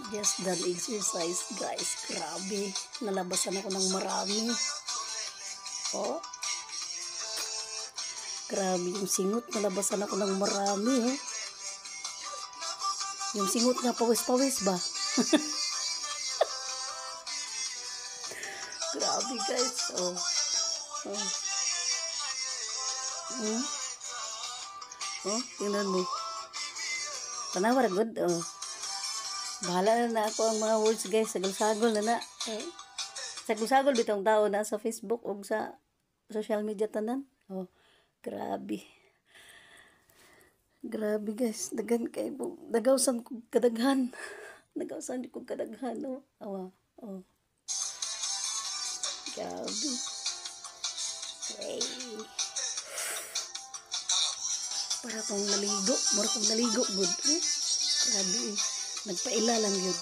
Just done exercise, guys. Grabe. Nalabasan ako ng marami. Oh. Grabe yung singot. Nalabasan ako ng marami. Oh. Yung singot nga pawis-pawis ba? Grabe, guys. Oh. Oh. Oh, tingnan mo. Tanawa, good. Oh. Bahala na ako ang mga words, guys. Sagol-sagol na na. Eh. Sagol-sagol bitong tao na sa Facebook o sa social media tanan. Oh, grabe. Grabe, guys. Dagan kay dagawsan ko kadaghan. Dagawsan ko kadaghan, oh. Awa. Oh. Grabe. Hey. Para kong naligo. Mura kong naligo, good. Oh. Grabe. Nagpaila lang yun.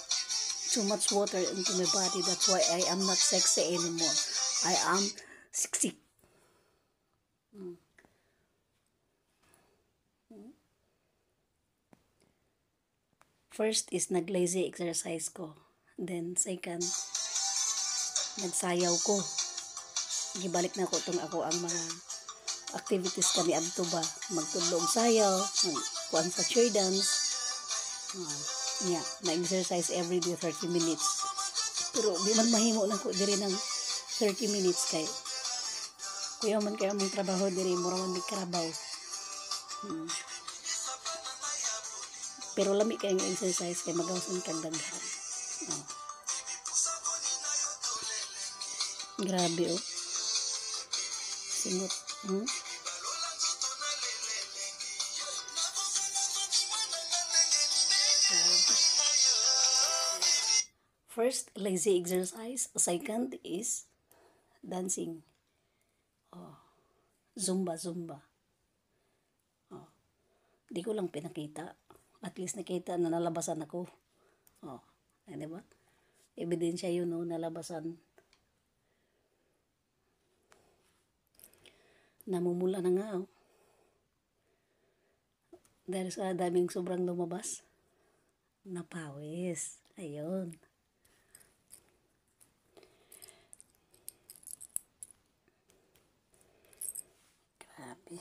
Too much water into my body. That's why I am not sexy anymore. I am sexy. First is nag-lazy exercise ko. Then second, nagsayaw ko. Gibalik na ko itong ako ang mga activities kami adto ba. Magtudlog sayaw, magkuhan sa cheer dance. Yeah, na-exercise every day 30 minutes. Pero di man mahimo na ko diri ng 30 minutes kay kuya man kaya mong trabaho diri mura man may karabaw. Pero lami kay nga exercise kay magawasan kang daghan. Grabe oh. Singot. First, lazy exercise. Second is dancing. Oh. Zumba. Oh. Di ko lang pinakita. At least nakita na nalabasan ako. Oh. Ay, diba? Ebidensya yun, no? Nalabasan. Namumula na nga, oh. Dahil sa daming sobrang lumabas. Napawis. Ayun. Grabe.